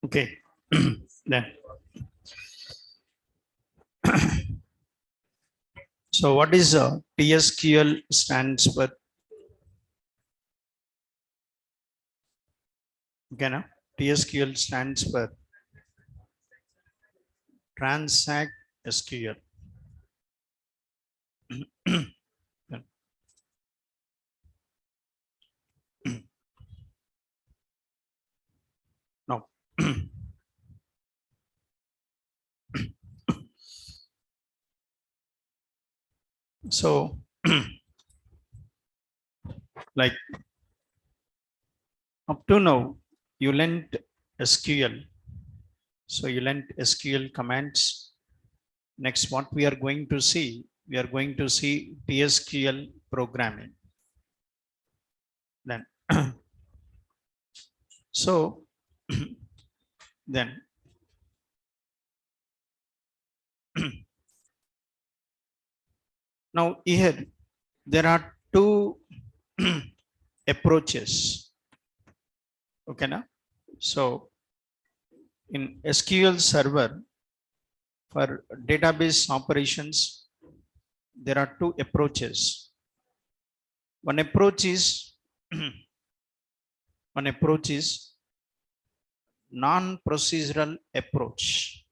Okay. Then, so what is TSQL stands for? Okay, now TSQL stands for Transact SQL. Now, so like up to now, you learned SQL. So you learned SQL commands. Next, what we are going to see, we are going to see TSQL programming. Then, so then now here there are two approaches. Okay, now so in SQL Server for database operations, there are two approaches. One approach is one approach is non-procedural approach.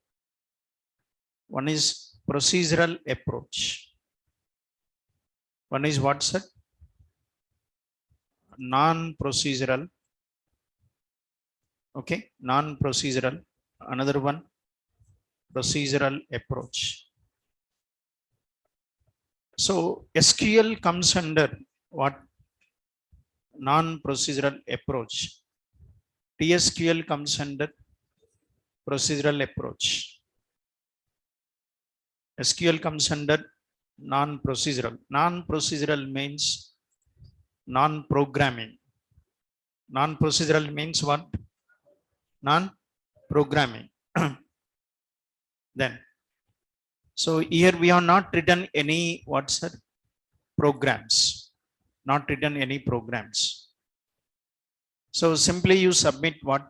One is procedural approach. One is what, sir? Non-procedural. Okay, non-procedural. Another one, procedural approach. So SQL comes under what? Non-procedural approach. TSQL comes under procedural approach. SQL comes under non-procedural. Non-procedural means non-programming. Non-procedural means what? Non-programming. Then, so here we have not written any what, sir? Programs. Not written any programs. So simply you submit what?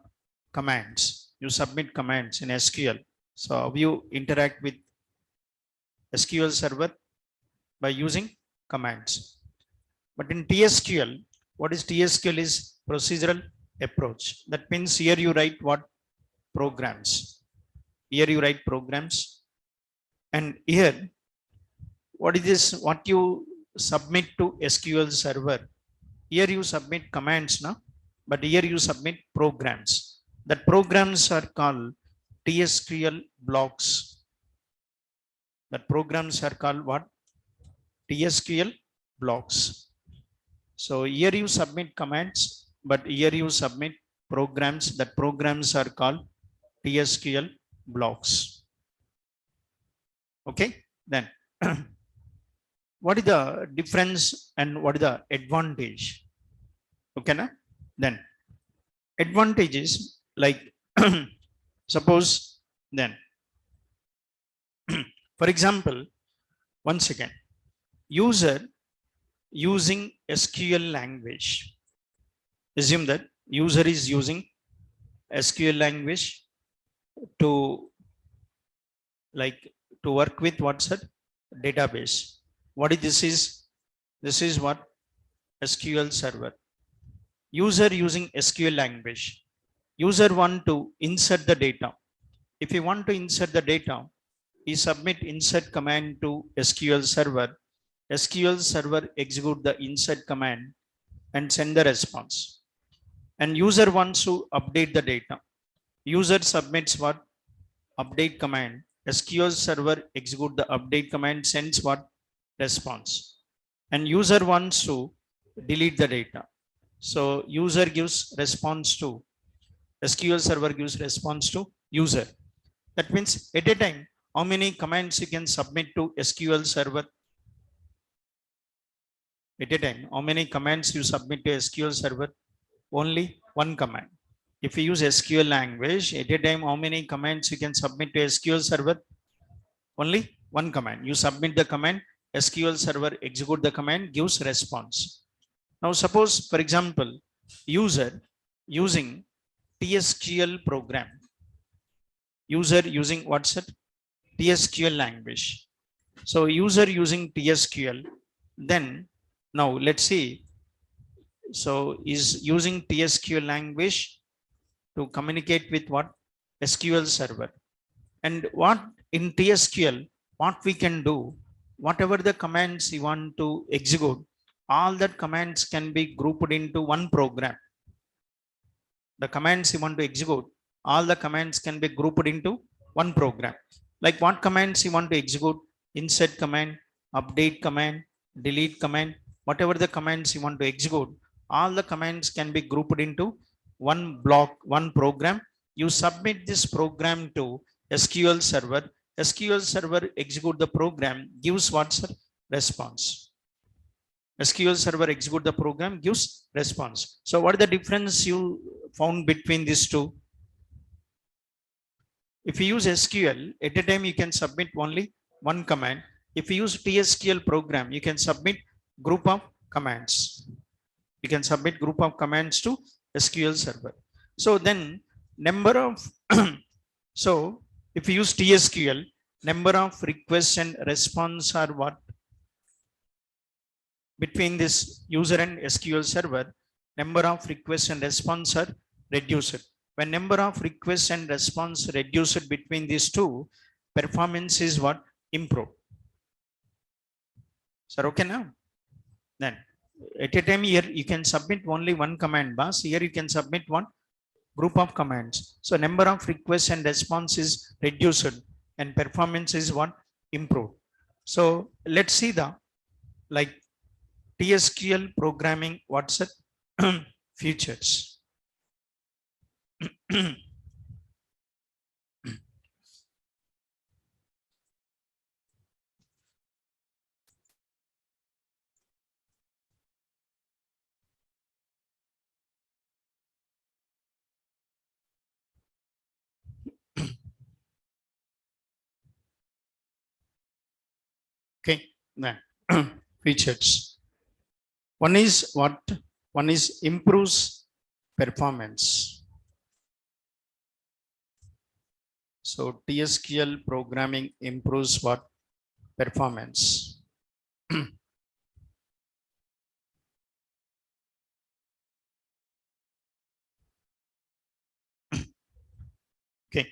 Commands. You submit commands in SQL. So how you interact with SQL Server? By using commands. But in TSQL, what is TSQL is procedural approach. That means here you write what? Programs. Here you write programs. And here, what is this? What you submit to SQL Server? Here you submit commands, no? But here you submit programs. That programs are called TSQL blocks. That programs are called what? TSQL blocks. So here you submit commands, but here you submit programs. That programs are called TSQL blocks. Okay, then what is the difference and what is the advantage? Okay, na? Then advantages like suppose then for example, once again, user using SQL language. Assume that user is using SQL language to like to work with what's that? Database. What is this is? This is what? SQL Server. User using SQL language. User want to insert the data. If you want to insert the data, you submit insert command to SQL Server. SQL Server execute the insert command and send the response. And user wants to update the data. User submits what? Update command. SQL Server execute the update command, sends what? Response. And user wants to delete the data. So user gives response to SQL Server gives response to user. That means at a time, how many commands you can submit to SQL Server? At a time, how many commands you submit to SQL Server? Only one command. If you use SQL language, at a time, how many commands you can submit to SQL Server? Only one command. You submit the command, SQL server execute the command, gives response. Now suppose, for example, user using TSQL program, user using what's it? TSQL language. So user using TSQL, then now let's see. So is using TSQL language to communicate with what? SQL server. And what in TSQL, what we can do, whatever the commands you want to execute, all that commands can be grouped into one program. The commands you want to execute, all the commands can be grouped into one program. Like what commands you want to execute? Insert command, update command, delete command, whatever the commands you want to execute, all the commands can be grouped into one block, one program. You submit this program to SQL server. SQL server execute the program, gives what's response. SQL server execute the program, gives response. So what is the difference you found between these two? If you use SQL, at a time you can submit only one command. If you use TSQL program, you can submit group of commands. You can submit group of commands to SQL server. So then number of so if you use TSQL, number of requests and response are what? Between this user and SQL server, number of requests and response are reduced. When number of requests and response reduced between these two, performance is what? Improved. Sir, okay now? Then at a time here you can submit only one command, boss. Here you can submit one group of commands. So number of requests and response is reduced and performance is what? Improved. So let's see the like TSQL programming, what's it? Features. Okay, then features. One is what? One is improves performance. So TSQL programming improves what? Performance. Okay.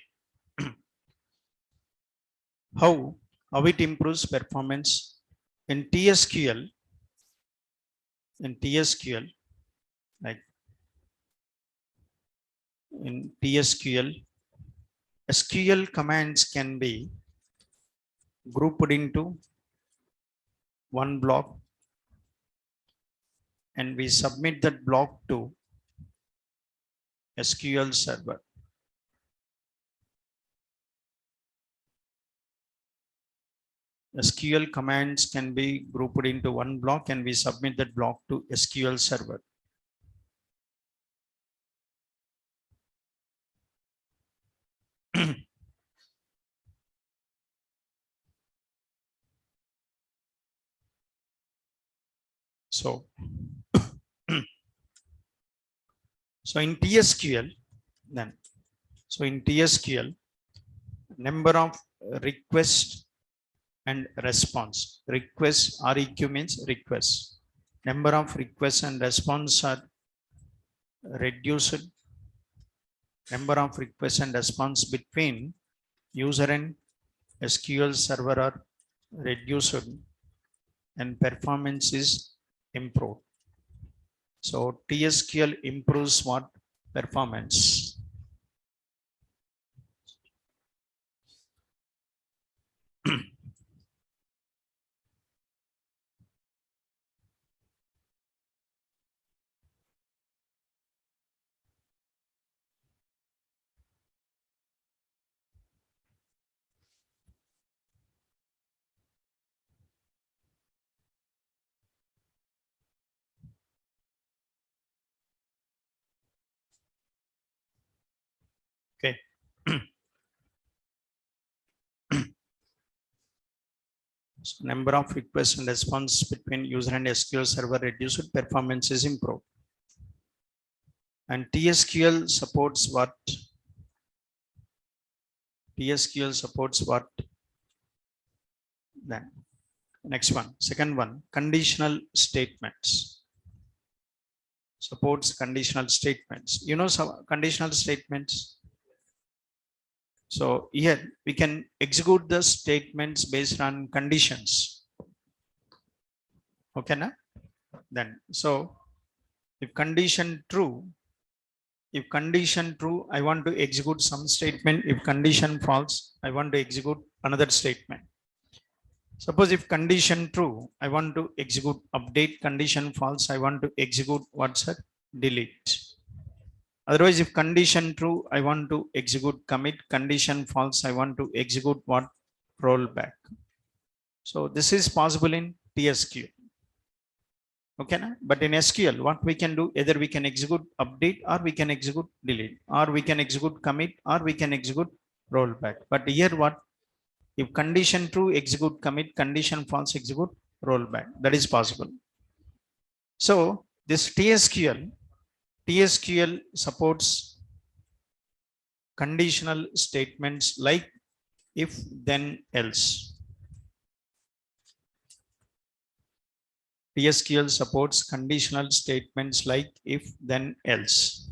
How? How it improves performance? In TSQL, like in TSQL, SQL commands can be grouped into one block and we submit that block to SQL server. SQL commands can be grouped into one block and we submit that block to SQL server. So, so in TSQL, then, so in TSQL, number of request and response. Request, REQ means request. Number of requests and response are reduced. Number of requests and response between user and SQL server are reduced and performance is improved. So TSQL improves what? Performance. So number of requests and response between user and SQL server reduced, performance is improved. And TSQL supports what? TSQL supports what? Then next one, second one, conditional statements. Supports conditional statements. You know some conditional statements. So here we can execute the statements based on conditions. Okay, na? Then so if condition true, I want to execute some statement. If condition false, I want to execute another statement. Suppose if condition true, I want to execute update. Condition false, I want to execute what's that? Delete. Otherwise, if condition true, I want to execute commit. Condition false, I want to execute what? Rollback. So this is possible in TSQL. Okay, na? But in SQL, what we can do, either we can execute update or we can execute delete, or we can execute commit or we can execute rollback. But here what? If condition true, execute commit, condition false, execute rollback. That is possible. So this TSQL supports conditional statements like if, then, else. TSQL supports conditional statements like if, then, else.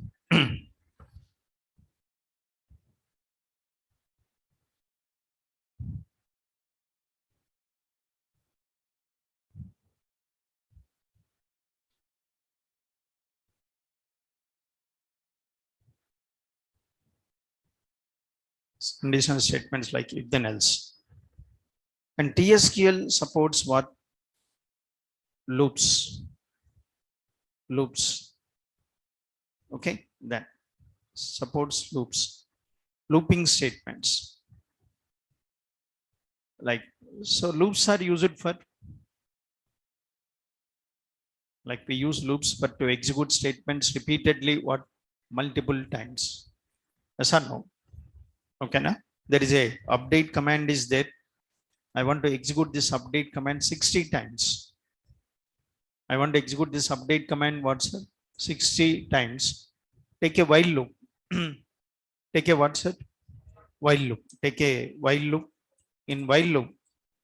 Conditional statements like if, then, else. And TSQL supports what? Loops. Okay, then supports loops, looping statements. Like, so loops are used for, like we use loops, but to execute statements repeatedly, what? Multiple times. Yes or no? Okay, na? There is a update command is there. I want to execute this update command 60 times. I want to execute this update command what's 60 times. Take a while loop. Take a what's it? While loop. Take a while loop. In while loop,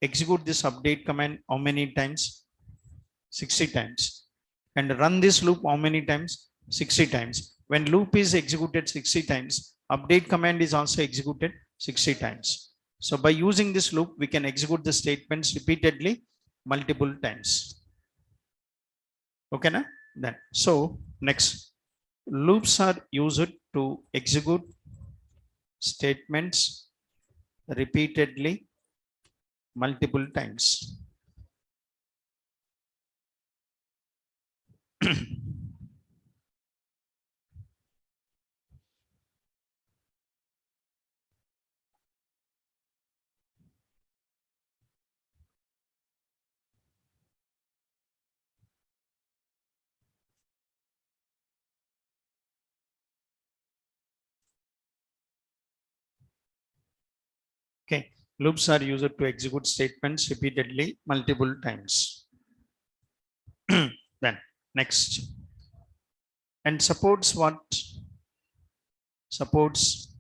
execute this update command how many times? 60 times. And run this loop how many times? 60 times. When loop is executed 60 times, update command is also executed 60 times. So by using this loop, we can execute the statements repeatedly multiple times. Okay, na? Then so next, loops are used to execute statements repeatedly multiple times. Okay, loops are used to execute statements repeatedly multiple times. Then next, and supports what? Supports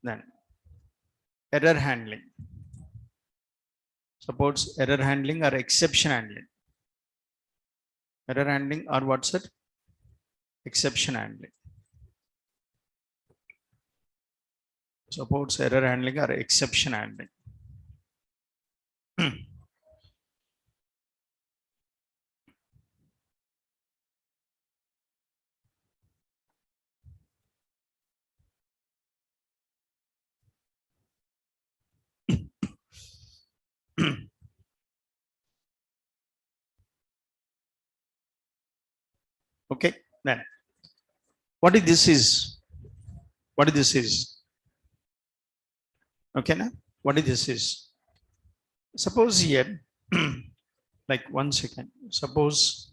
then error handling. Supports error handling or exception handling. Error handling or what's it? Exception handling. Supports error handling or exception handling. Okay, then what is this is? What is this is? Okay, na? What is this is? Suppose here, like 1 second. Suppose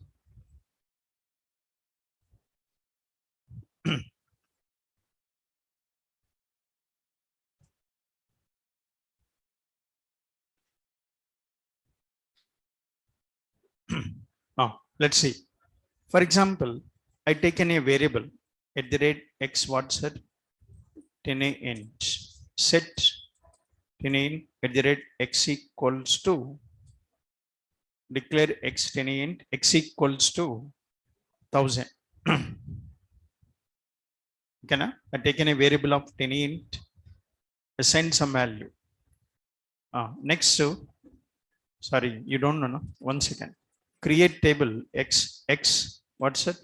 Let's see. For example, I taken a variable at the rate x what set 10 int set 10 int at the rate x equals to declare x 10 int x equals to 1000. Can I taken a variable of 10 int assign some value. Next to sorry you don't know no? One second. Create table x what's it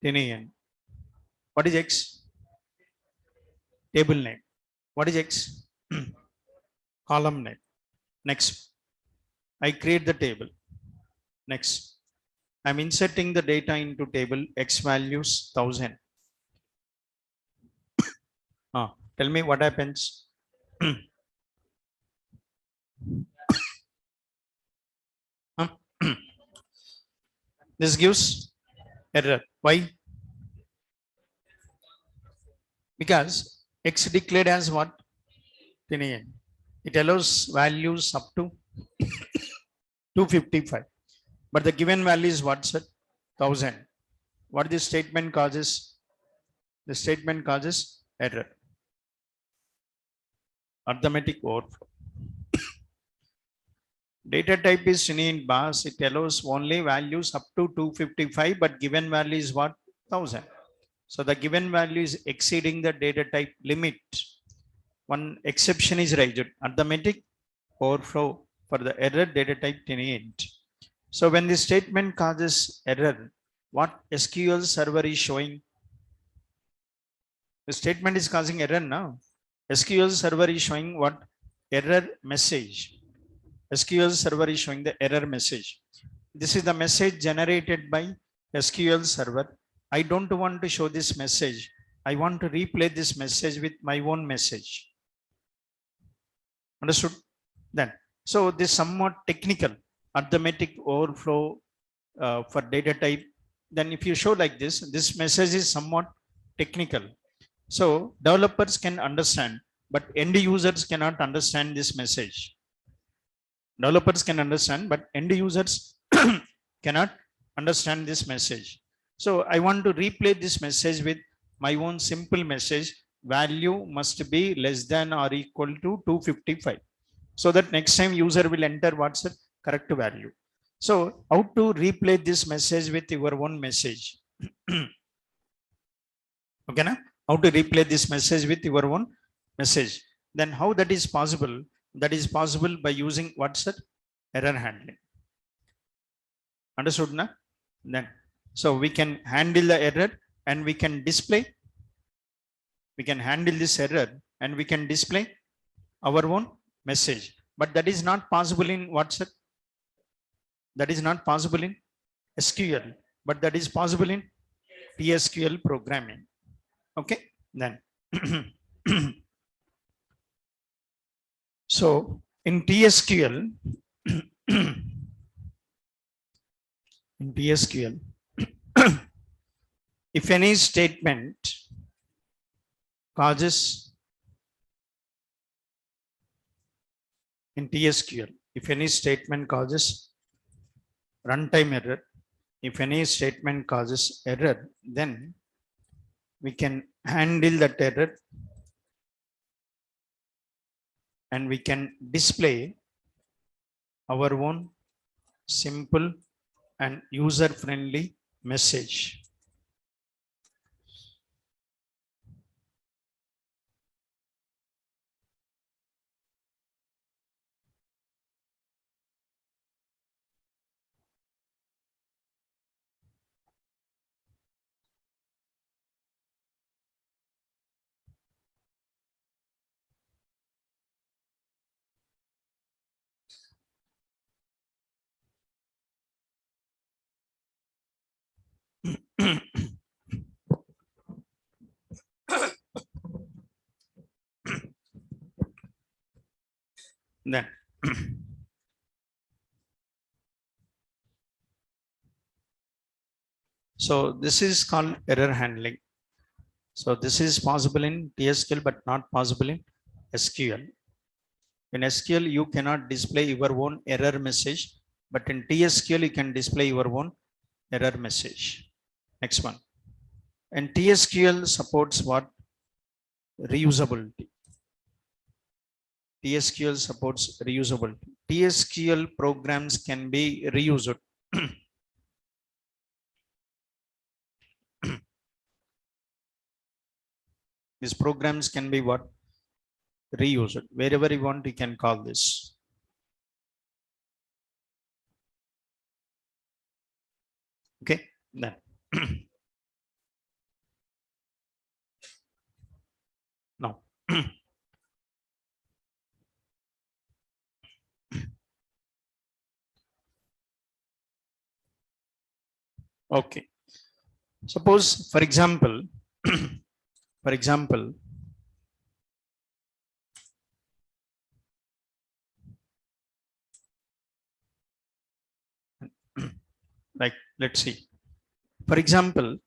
10 int. What is x? Table name. What is x? Column name. Next, I create the table. Next, I'm inserting the data into table x values 1000. Tell me what happens. This gives error. Why? Because x declared as what? 10. It allows values up to 255. But the given value is what's it? 1000. What this statement causes? The statement causes error. Arithmetic overflow. Data type is int bars. It allows only values up to 255, but given value is what? 1000. So the given value is exceeding the data type limit. One exception is raised. Arithmetic overflow for the error data type 10. So when the statement causes error, what SQL server is showing? The statement is causing error now. SQL server is showing what? Error message. SQL server is showing the error message. This is the message generated by SQL server. I don't want to show this message. I want to replay this message with my own message. Understood? Then, so this somewhat technical arithmetic overflow for data type. Then if you show like this message is somewhat technical. So developers can understand, but end users cannot understand this message. Developers can understand, but end users cannot understand this message. So I want to replay this message with my own simple message. Value must be less than or equal to 255. So that next time user will enter what's the correct value. So how to replay this message with your own message? Okay, na? How to replay this message with your own message? Then how that is possible? That is possible by using what's that? Error handling. Understood, na? Then so we can handle the error and we can display. We can handle this error and we can display our own message. But that is not possible in WhatsApp. That is not possible in SQL, but that is possible in TSQL programming. Okay, then. So in TSQL, if any statement causes in TSQL, if any statement causes runtime error, if any statement causes error, then we can handle that error and we can display our own simple and user-friendly message. Then so this is called error handling. So this is possible in TSQL but not possible in SQL. In SQL, you cannot display your own error message, but in TSQL you can display your own error message. Next one. And TSQL supports what? Reusability. TSQL supports reusability. TSQL programs can be reused. These programs can be what? Reused. Wherever you want, you can call this. Okay, then. Now. Okay. Suppose, for example, for example, like, let's see. For example,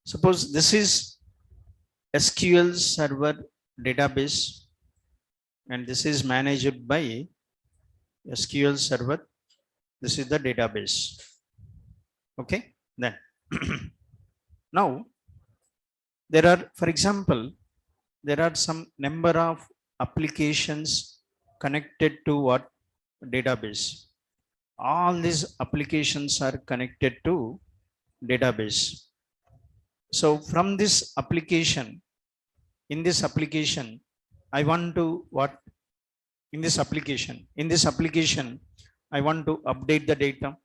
suppose this is SQL Server database, and this is managed by SQL Server. This is the database. Okay, then now there are, for example, there are some number of applications connected to what? Database. All these applications are connected to database. So from this application, in this application, I want to what? In this application, I want to update the data.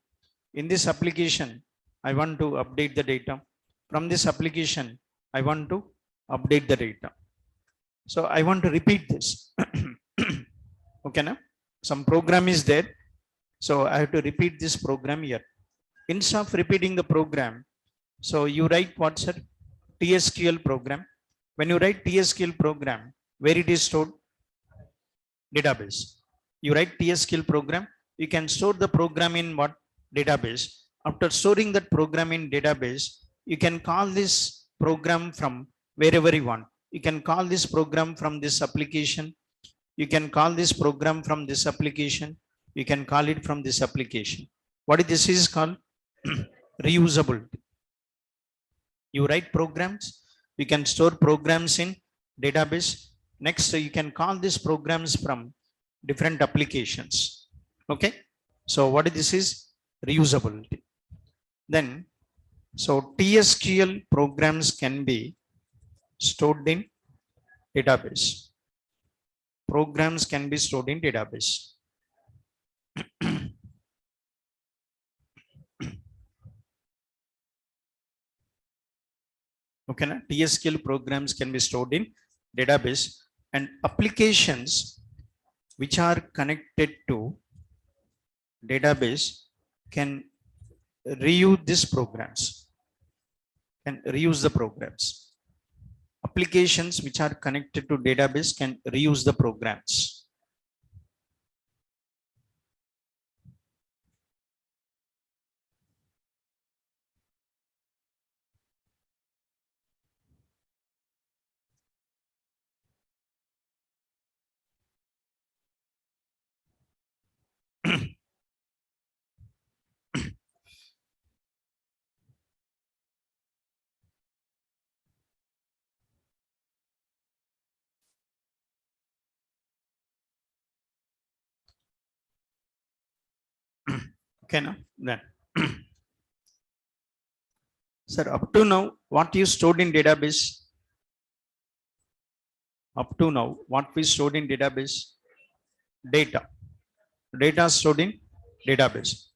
In this application, I want to update the data. From this application, I want to update the data. So I want to repeat this. Okay, now some program is there. So I have to repeat this program here. Instead of repeating the program, so you write what, sir? TSQL program. When you write TSQL program, where it is stored? Database. You write TSQL program, you can store the program in what? Database. After storing that program in database, you can call this program from wherever you want. You can call this program from this application. You can call this program from this application. You can call it from this application. What this is called? Reusability. You write programs, you can store programs in database. Next, you can call these programs from different applications. Okay, so what this is? Reusability. Then, so TSQL programs can be stored in database. Programs can be stored in database. Okay, na? TSQL programs can be stored in database, and applications which are connected to database can reuse these programs, can reuse the programs. Applications which are connected to database can reuse the programs. Okay, now then. Sir, up to now, what you stored in database? Up to now, what we stored in database? Data. Data stored in database.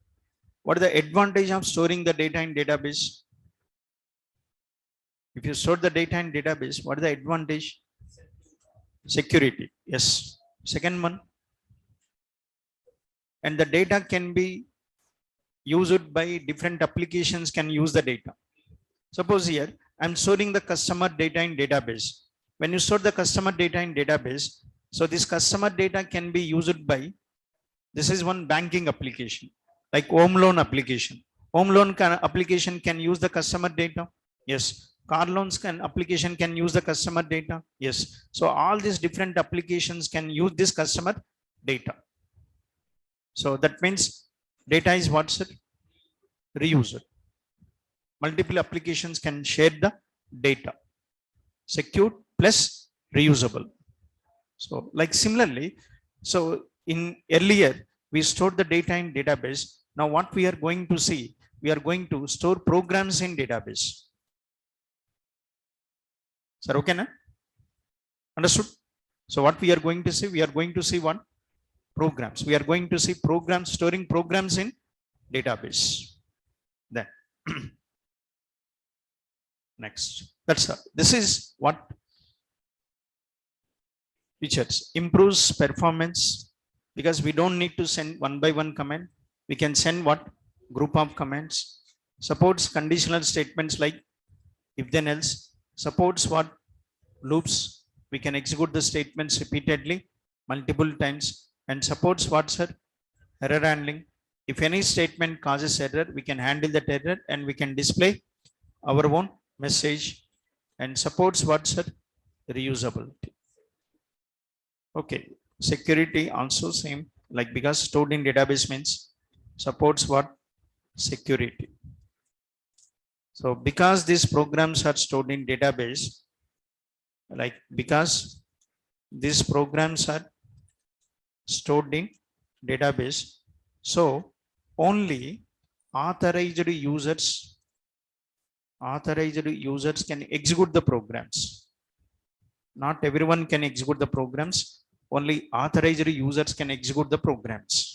What is the advantage of storing the data in database? If you store the data in database, what is the advantage? Security. Yes. Second one. And the data can be used by different applications, can use the data. Suppose here, I'm storing the customer data in database. When you store the customer data in database, so this customer data can be used by, this is one banking application, like home loan application. Home loan application can use the customer data. Yes. car loans can application can use the customer data. Yes. So all these different applications can use this customer data. So that means data is what's it? Reused. Multiple applications can share the data. Secure plus reusable. So like similarly, so in earlier we stored the data in database. Now what we are going to see, we are going to store programs in database. Sir, okay na? Understood? So what we are going to see, we are going to see what? Programs. We are going to see programs, storing programs in database. Then next, that's this is what features improves performance, because we don't need to send one by one command. We can send what? Group of commands. Supports conditional statements like if then else. Supports what? Loops. We can execute the statements repeatedly multiple times. And supports what, sir? Error handling. If any statement causes error, we can handle that error and we can display our own message. And supports what, sir? Reusability. Okay. Security also same, like because stored in database means supports what? Security. So because these programs are stored in database, like because these programs are stored in database, so only authorized users can execute the programs. Not everyone can execute the programs. Only authorized users can execute the programs.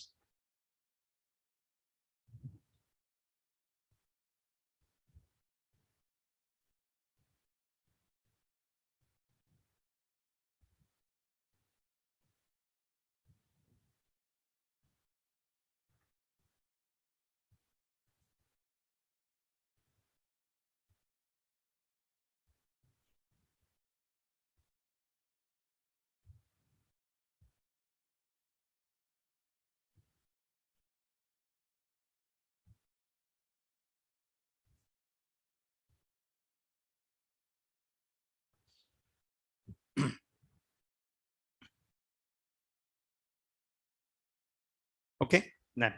Okay, then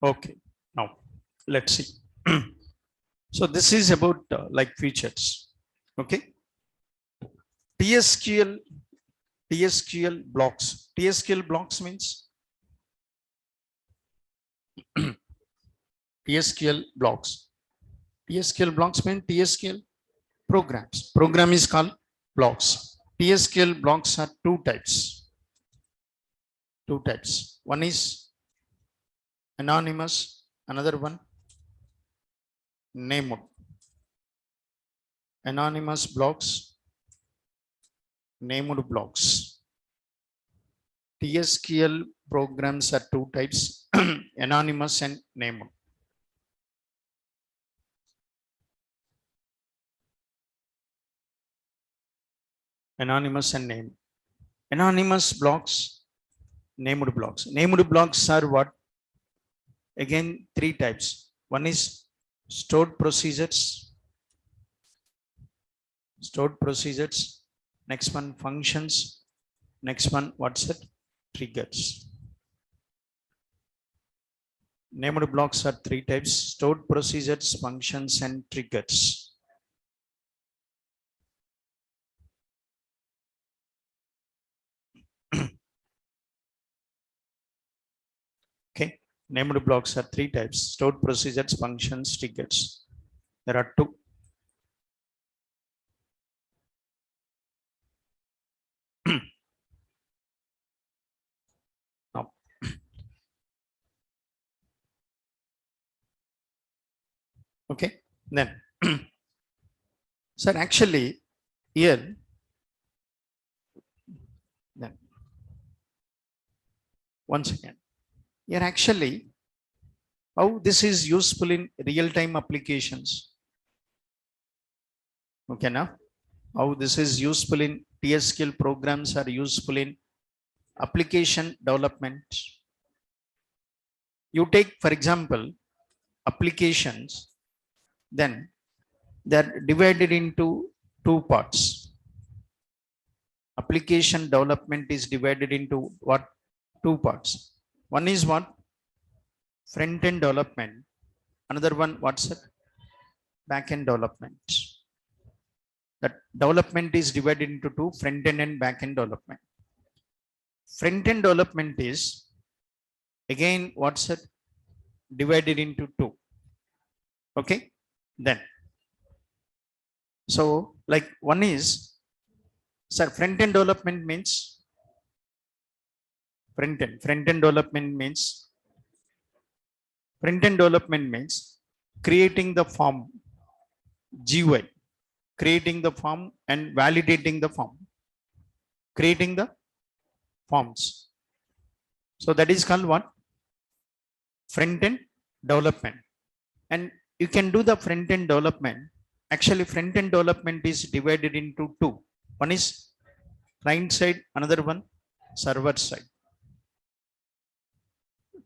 okay, now let's see. So this is about like features. Okay, TSQL blocks. TSQL blocks means TSQL blocks. TSQL blocks mean TSQL programs. Program is called blocks. TSQL blocks are two types. Two types. One is anonymous, another one named. Anonymous blocks, named blocks. TSQL programs are two types, anonymous and named. Anonymous and named. Anonymous blocks, named blocks. Named blocks are what? Again, three types. One is stored procedures. Stored procedures. Next one, functions. Next one, what's it? Triggers. Named blocks are three types: stored procedures, functions, and triggers. Okay, named blocks are three types: stored procedures, functions, triggers. There are two. Now, okay, then, sir, actually, here, then, once again, here actually, how this is useful in real-time applications. Okay, now, how this is useful in TSQL programs are useful in application development. You take, for example, applications, then they're divided into two parts. Application development is divided into what? Two parts. One is what? Front end development. Another one, what's it? Back end development. That development is divided into two, front end and back end development. Front end development is again, what's it? Divided into two. Okay. Then, so like one is, sir, front end development means front end development means creating the form GUI, creating the form and validating the form, creating the forms. So that is called what? Front end development. And you can do the front end development. Actually, front end development is divided into two. One is client side, another one server side.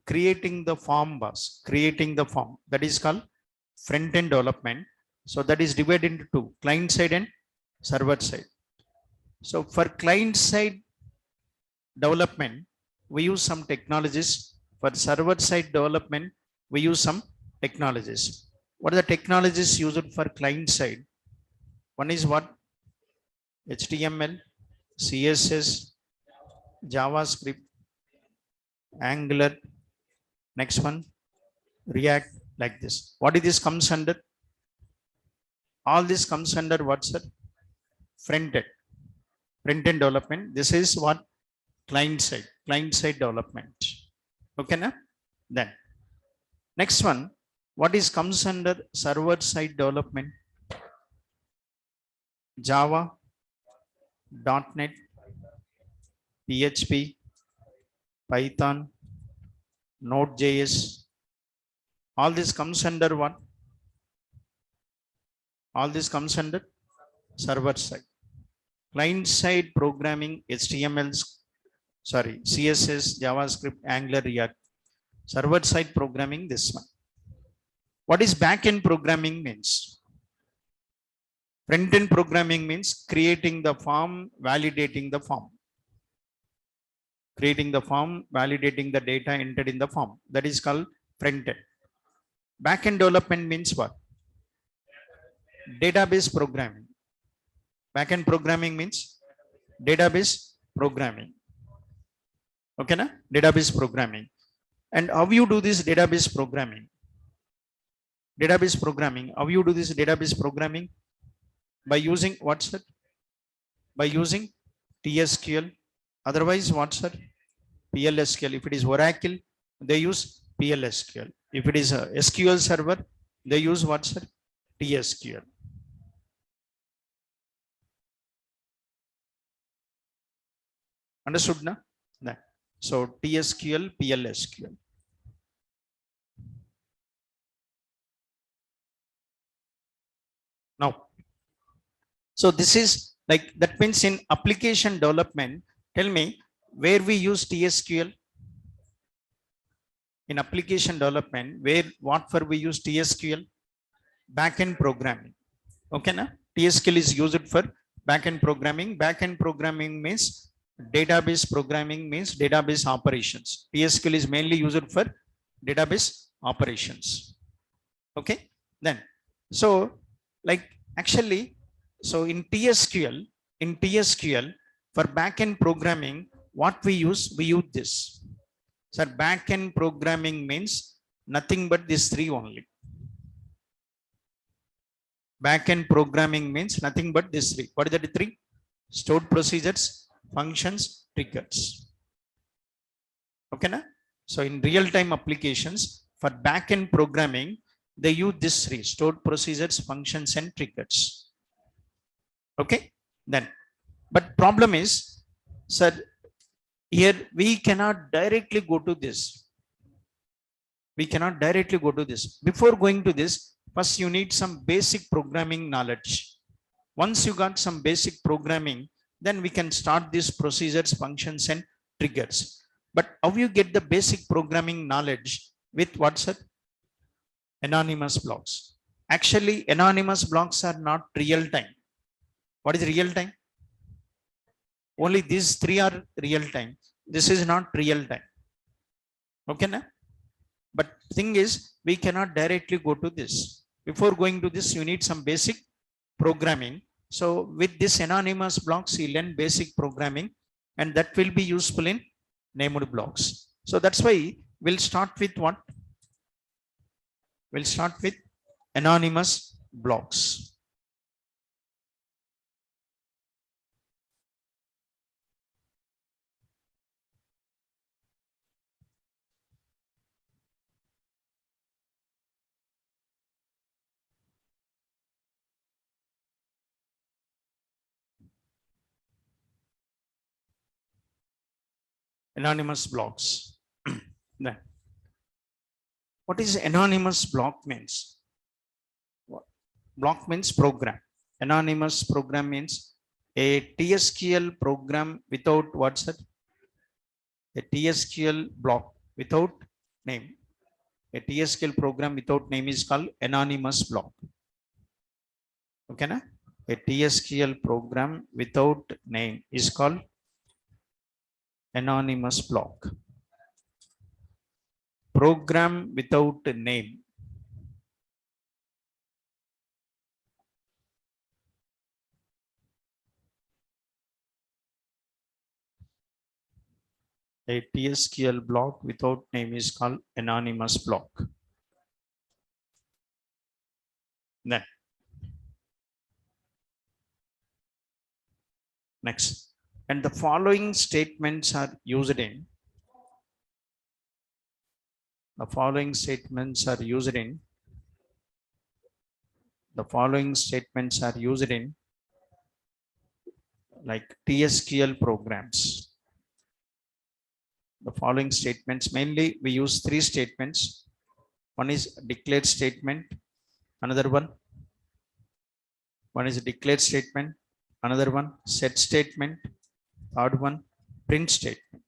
Creating the form, boss, creating the form. That is called front end development. So that is divided into two, client side and server side. So for client side development, we use some technologies. For server side development, we use some technologies. What are the technologies used for client side? One is what? HTML, CSS, JavaScript, Angular. Next one, React, like this. What is this comes under? All this comes under what's it? Front end development. This is what? Client side development. Okay, na? Then next one, what is comes under server side development? Java, .NET, PHP, Python, Node.js. All this comes under what? All this comes under server side. Client side programming, CSS, JavaScript, Angular, React. Server side programming, this one. What is back end programming means? Front end programming means creating the form, validating the form. Creating the form, validating the data entered in the form. That is called front end. Back end development means what? Database programming. Back end programming means database programming. Okay, na? Database programming. And how you do this database programming? How you do this database programming? By using what's it? By using TSQL. Otherwise, what's it? PLSQL. If it is Oracle, they use PLSQL. If it is a SQL server, they use what's it? TSQL. Understood, na? So TSQL, PLSQL. Now, so this is like, that means in application development, tell me where we use TSQL. In application development, what for we use TSQL? Backend programming. Okay, na? TSQL is used for backend programming. Backend programming means database programming means database operations. TSQL is mainly used for database operations. Okay, then so like actually, so in TSQL for backend programming, what we use this. So backend programming means nothing but these three only. Backend programming means nothing but these three. What are the three? Stored procedures, functions, triggers. Okay, na? So in real-time applications for backend programming, they use these three: stored procedures, functions, and triggers. Okay, then, but problem is, sir, here we cannot directly go to this. Before going to this, first you need some basic programming knowledge. Once you got some basic programming, then we can start these procedures, functions, and triggers. But how you get the basic programming knowledge? with what, sir? Anonymous blocks. Actually, anonymous blocks are not real time. What is real time? Only these three are real time. This is not real time. Okay, na? But thing is, we cannot directly go to this. Before going to this, you need some basic programming. So with this anonymous blocks, you learn basic programming, and that will be useful in named blocks. So that's why we'll start with what? We'll start with anonymous blocks. Anonymous blocks. Then, what is anonymous block means? Block means program. Anonymous program means a TSQL program without what's that? A TSQL block without name. A TSQL program without name is called anonymous block. Okay, na? A TSQL program without name is called anonymous block. Program without name. A TSQL block without name is called anonymous block. Then, next, and the following statements are used in. The following statements are used in. The following statements are used in like TSQL programs. The following statements, mainly we use three statements. One is declared statement, another one is a declared statement, another one set statement, third one print statement.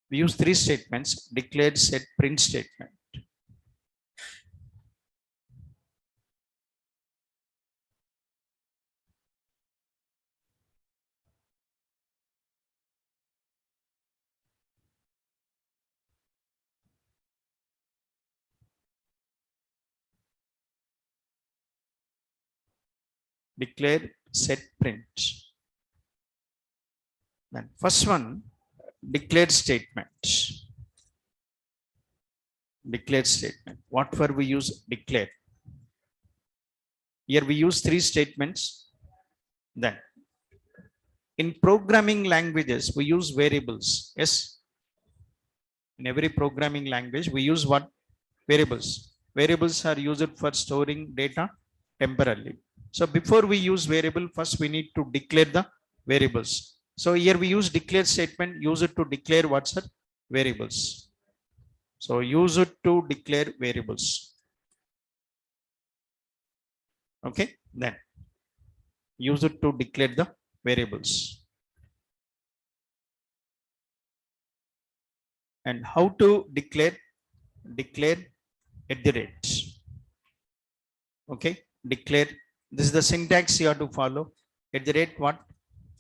We use three statements: declared, set, print statement. Declare, set, print. Then first one, declared statement. Declared statement. What for we use declare? Here we use three statements. Then in programming languages, we use variables. Yes. In every programming language, we use what? Variables. Variables are used for storing data temporarily. So before we use variable, first we need to declare the variables. So here we use declare statement, use it to declare what's the variables. So use it to declare variables. Okay, then use it to declare the variables. And how to declare? Declare at the rate. Okay, declare. This is the syntax you have to follow. At the rate what?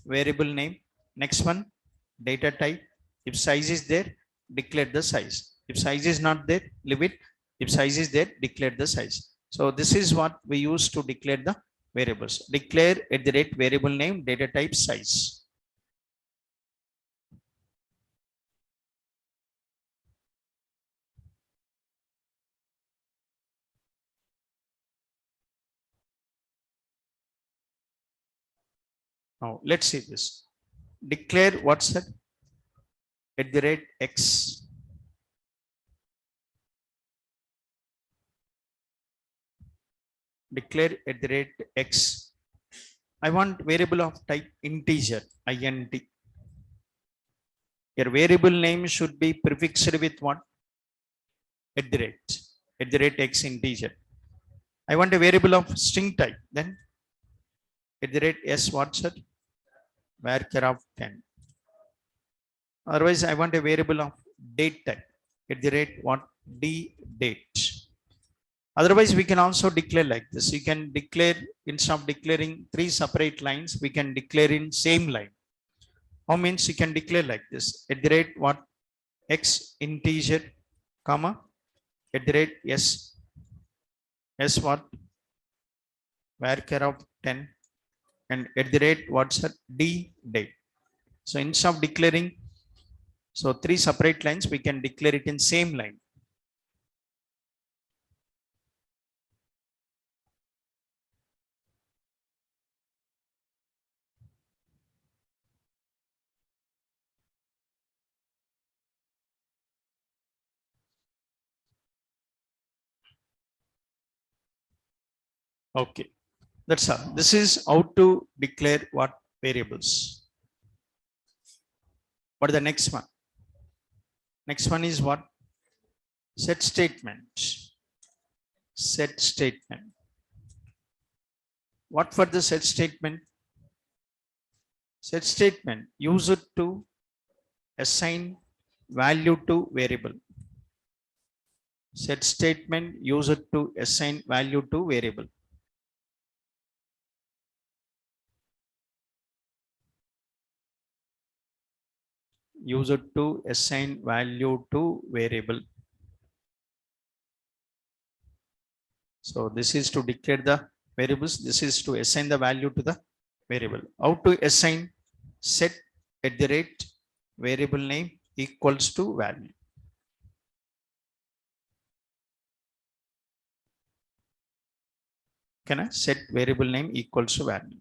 Variable name. Next one, data type. If size is there, declare the size. If size is not there, leave it. If size is there, declare the size. So this is what we use to declare the variables. Declare at the rate variable name, data type, size. Now let's see this. Declare what's that? At the rate x. Declare at the rate x. I want variable of type integer, int. Your variable name should be prefixed with what? At the rate x integer. I want a variable of string type. Then at the rate s what's it? Varchar of 10. Otherwise, I want a variable of date type. at the rate what d date. Otherwise, we can also declare like this. You can declare, instead of declaring three separate lines, we can declare in same line. How means you can declare like this, at the rate what x integer, comma, at the rate s what varchar of 10, and at the rate what's that d date. So instead of declaring so three separate lines, we can declare it in same line. Okay, that's all. This is how to declare what variables. What is the next one? Next one is what? Set statement. Set statement. What for the set statement? Set statement use it to assign value to variable. Set statement use it to assign value to variable. Use it to assign value to variable. So this is to declare the variables. This is to assign the value to the variable. How to assign? Set at the rate variable name equals to value. Can I set variable name equals to value?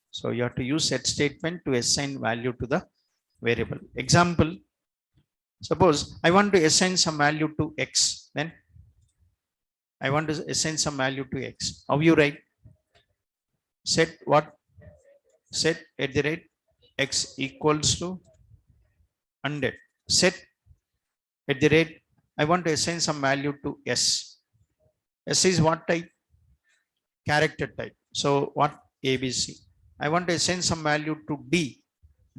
So you have to use set statement to assign value to the variable. Example, suppose I want to assign some value to x, then I want to assign some value to x. How you write? Set what? Set at the rate x equals to 100. Set at the rate, I want to assign some value to s. S is what type? Character type. So what? ABC. I want to assign some value to d.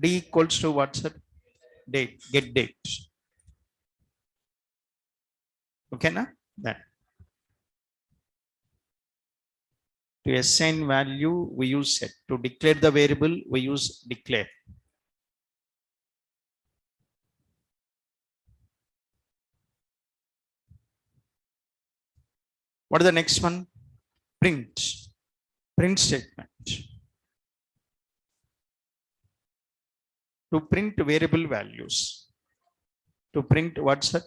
D equals to what's it? Date. Get date. Okay, na? That. To assign value, we use set. To declare the variable, we use declare. What is the next one? Print. Print statement. To print variable values. To print what's that?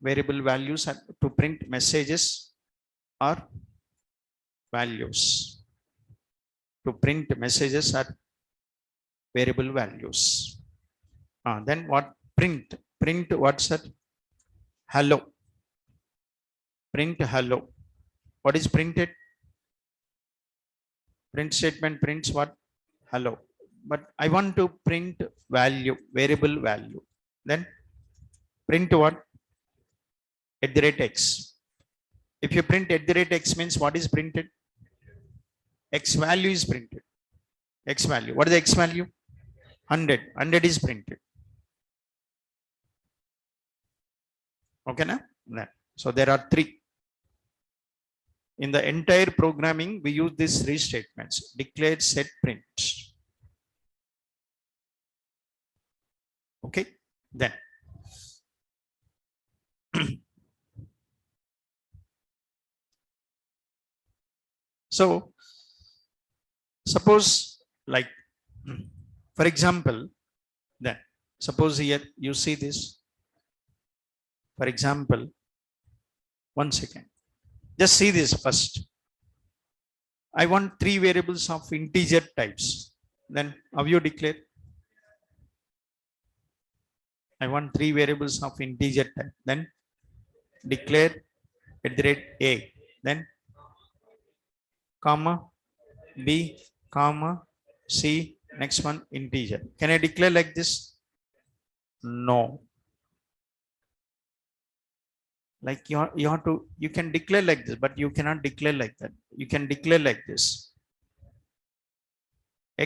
Variable values, and to print messages or values. To print messages or variable values. Then what? Print. Print what's that? Hello. Print hello. What is printed? Print statement prints what? Hello. But I want to print value, variable value. Then print what? At the rate x. If you print at the rate x means what is printed? X value is printed. X value. What is the x value? 100. 100 is printed. Okay, na? So there are three. In the entire programming, we use these three statements: declare, set, print. Okay, then so suppose like for example, then suppose here you see this. For example, 1 second. Just see this first. I want three variables of integer types. Then how you declare? I want three variables of integer type. Then declare at the rate a. Then comma b, comma c. Next one integer. Can I declare like this? No. Like you have to, you can declare like this, but you cannot declare like that. You can declare like this.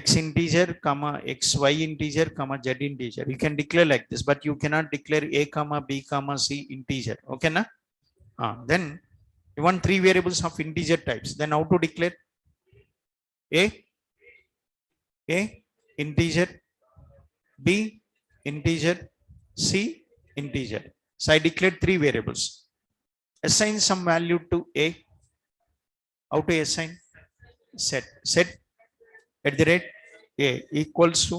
x integer comma xy integer comma z integer. You can declare like this, but you cannot declare a comma b comma c integer. Okay, na? Then you want three variables of integer types. Then how to declare? A integer, b integer, c integer. So I declared three variables. Assign some value to a. How to assign? Set at the rate a equals to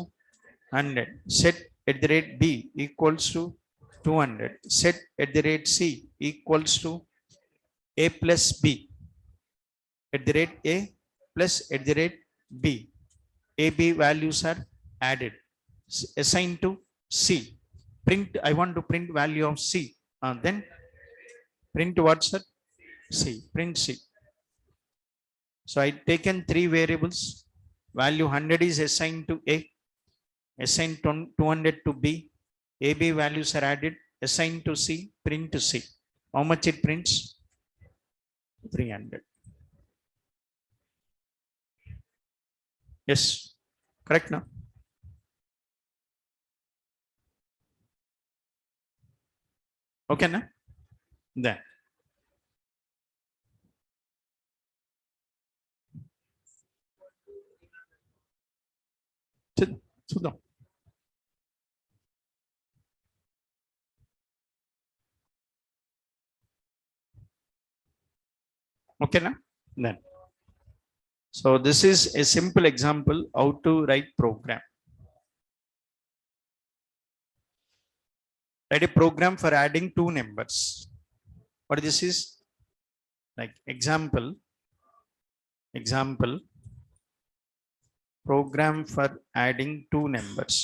100. Set at the rate b equals to 200. Set at the rate c equals to a plus b. At the rate a plus at the rate b. A, B values are added. Assigned to C. Print, I want to print value of C. Then print what's that? C. Print C. So I taken three variables. Value 100 is assigned to A. Assigned 200 to B. A, B values are added. Assigned to C. Print to C. How much it prints? 300. Yes. Correct now? Okay, na? Then. చూద్దాం. ఓకేనా? Then. So this is a simple example how to write program. Write a program for adding two numbers. What this is? Like example program for adding two numbers.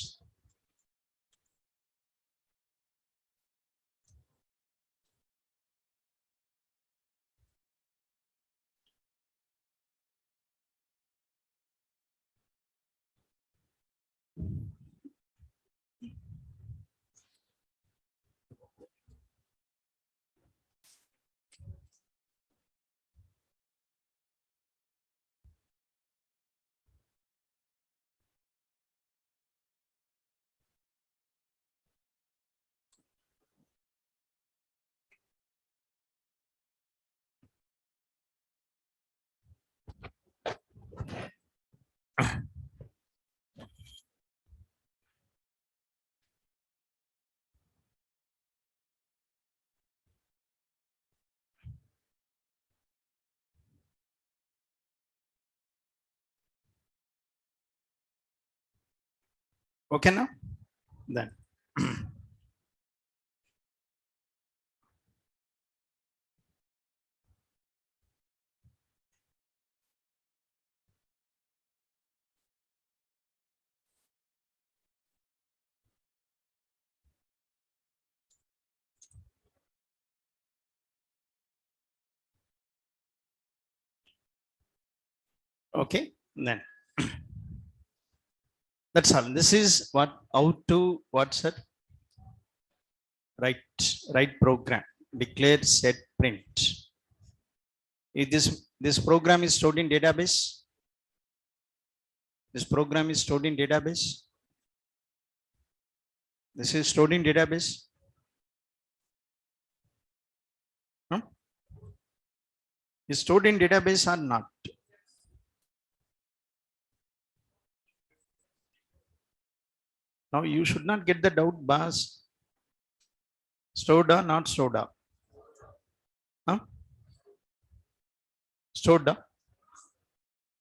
Okay now? Then. Okay, then. That's all. This is what how to what's that? Write program. Declare, set, print. If this program is stored in database. This program is stored in database. This is stored in database. Huh? Is stored in database or not? Now you should not get the doubt, boss. Stored or not stored up? Huh? Stored up?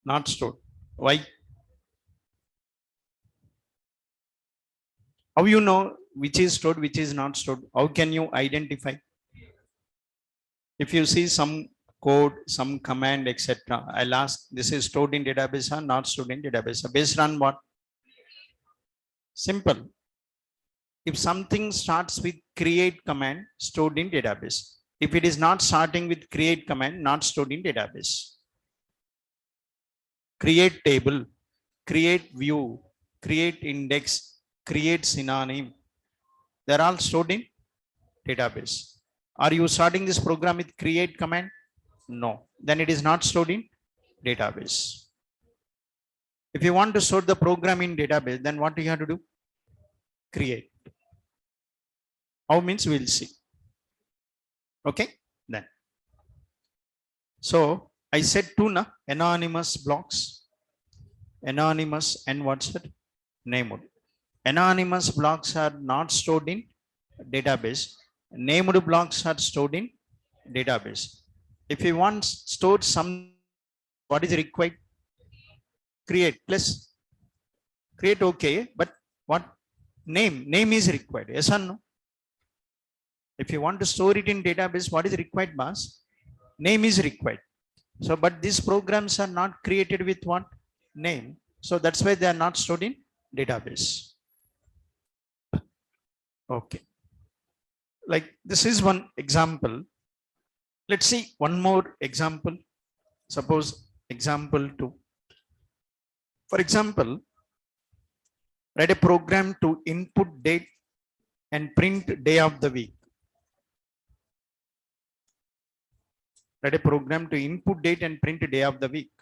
Not stored. Why? How you know which is stored, which is not stored? How can you identify? If you see some code, some command, etc., I'll ask, this is stored in database or not stored in database? Based on what? Simple. If something starts with create command, stored in database. If it is not starting with create command, not stored in database. Create table, create view, create index, create synonym. They're all stored in database. Are you starting this program with create command? No. Then it is not stored in database. If you want to store the program in database, then what do you have to do? Create. How means we'll see. Okay, then. So I said two na anonymous blocks, anonymous and what's that? Named. Anonymous blocks are not stored in database. Named blocks are stored in database. If you want stored some, what is required? Create plus create. Okay, but what name is required? Yes or no? If you want to store it in database, what is required, boss? Name is required. So, but these programs are not created with what? Name. So that's why they are not stored in database. Okay. Like this is one example. Let's see one more example. Suppose example 2. For example, write a program to input date and print day of the week. Write a program to input date and print day of the week.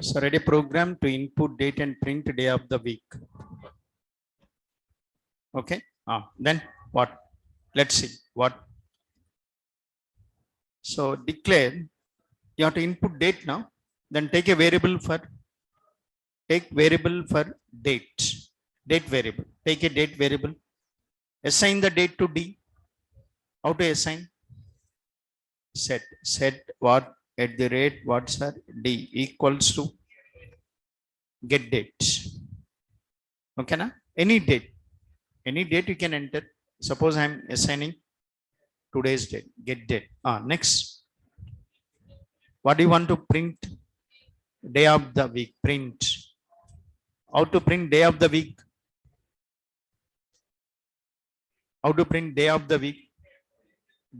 So write a program to input date and print day of the week. Okay. Then what? Let's see what. So declare you have to input date now. Then take a variable for date. Date variable. Take a date variable. Assign the date to D. How to assign? Set what at the rate what's her D equals to get date. Okay na? Any date you can enter. Suppose I'm assigning today's date. Get date. Next, what do you want to print? Day of the week. Print. How to print day of the week? How to print day of the week?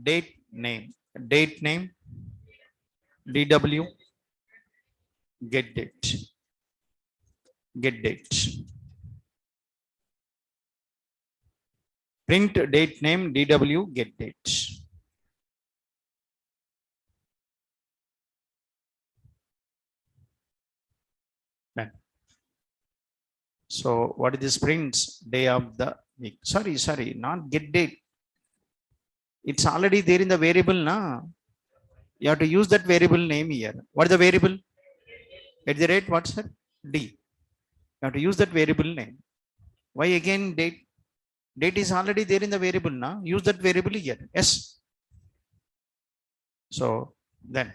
Date name. Date name. DW. Get date. Get date. Print date name DW get date. Then. So what is this prints? Day of the week. Sorry, not get date. It's already there in the variable now. You have to use that variable name here. What is the variable? At the rate what's that? D. You have to use that variable name. Why again date? Date is already there in the variable now. Use that variable here. Yes. So then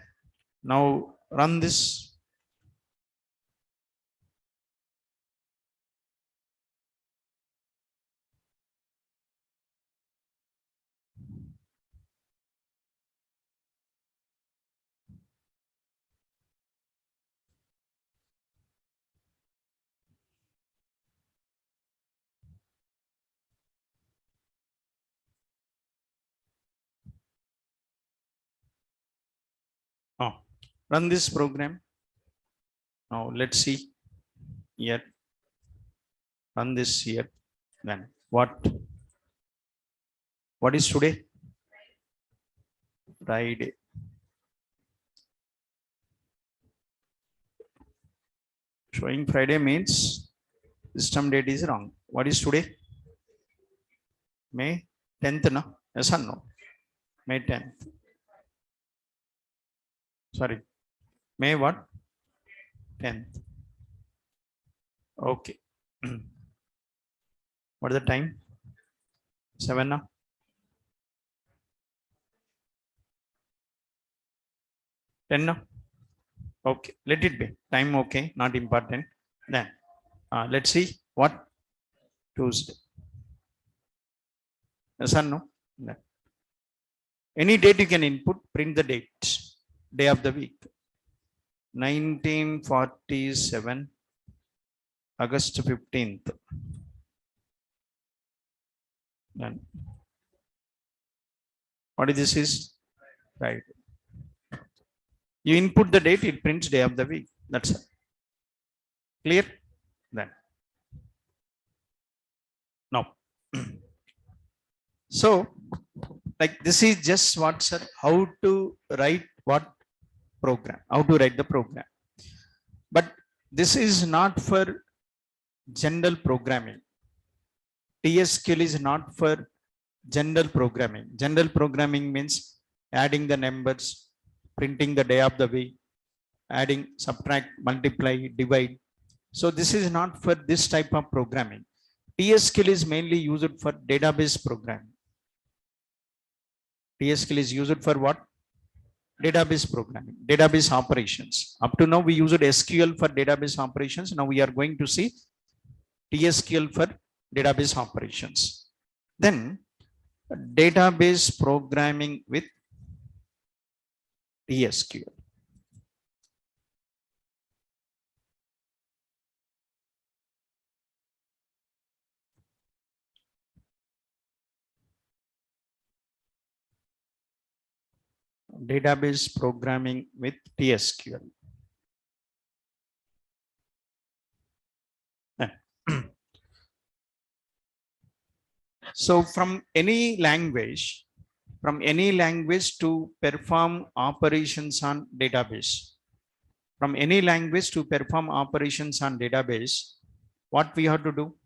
now run this. Run this program. Now let's see here. Run this here. Then what is today? Friday. Showing Friday means system date is wrong. What is today? May 10th, no? Yes or no? May 10th. Sorry. May what? 10th. Okay. What is the time? 7, no? 10, no? Okay. Let it be. Time okay. Not important. Then let's see what? Tuesday. Yes or no? No. Any date you can input, print the date, day of the week. 1947, August 15th. And what is this is? Right. You input the date, it prints day of the week. That's it. Clear? Then. Now. So, like this is just what, sir, how to write what program, how to write the program. But this is not for general programming. TSQL is not for general programming. General programming means adding the numbers, printing the day of the week, adding, subtract, multiply, divide. So this is not for this type of programming. TSQL is mainly used for database programming. TSQL is used for what? Database programming, database operations. Up to now we used SQL for database operations. Now we are going to see TSQL for database operations. Then database programming with TSQL. Database programming with TSQL. So from any language to perform operations on database, what we have to do?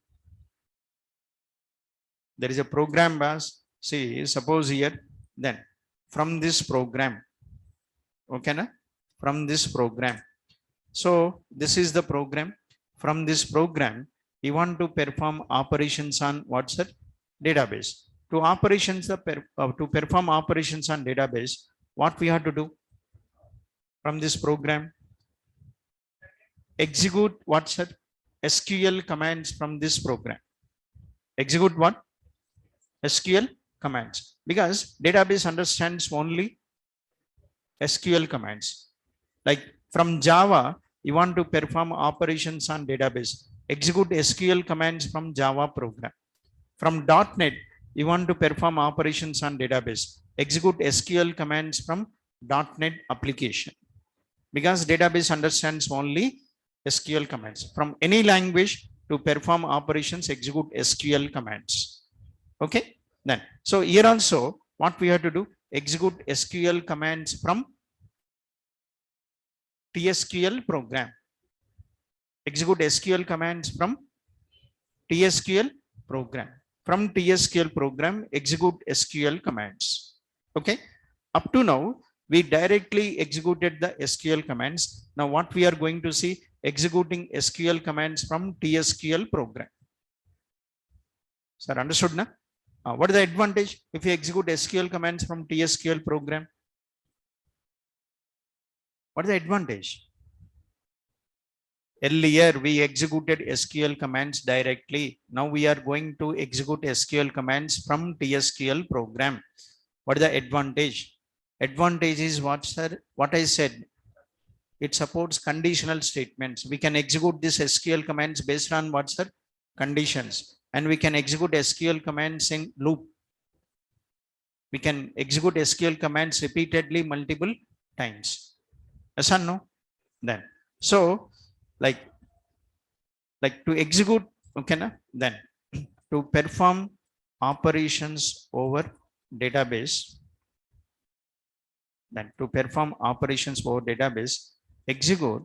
There is a program bus. See, suppose here, then from this program, okay, na? From this program. So this is the program. From this program, you want to perform operations on what's that? Database. To perform operations on database, what we have to do? From this program, execute what's that? SQL commands from this program. Execute what? SQL commands, because database understands only SQL commands. Like from Java, you want to perform operations on database, execute SQL commands from Java program. From .NET, you want to perform operations on database, execute SQL commands from .NET application, because database understands only SQL commands. From any language to perform operations, execute SQL commands. Okay, then so here also what we have to do? Execute SQL commands from TSQL program. Execute SQL commands from TSQL program. From TSQL program, execute SQL commands. Okay, up to now we directly executed the SQL commands. Now what we are going to see? Executing SQL commands from TSQL program. Sir, understood na? What is the advantage if you execute SQL commands from TSQL program? What is the advantage? Earlier we executed SQL commands directly. Now we are going to execute SQL commands from TSQL program. What is the advantage? Advantage is what, sir? What I said. It supports conditional statements. We can execute this SQL commands based on what, sir? Conditions. And we can execute SQL commands in loop. We can execute SQL commands repeatedly multiple times. Yes or no? Then so like to execute, okay, na? Then to perform operations over database, execute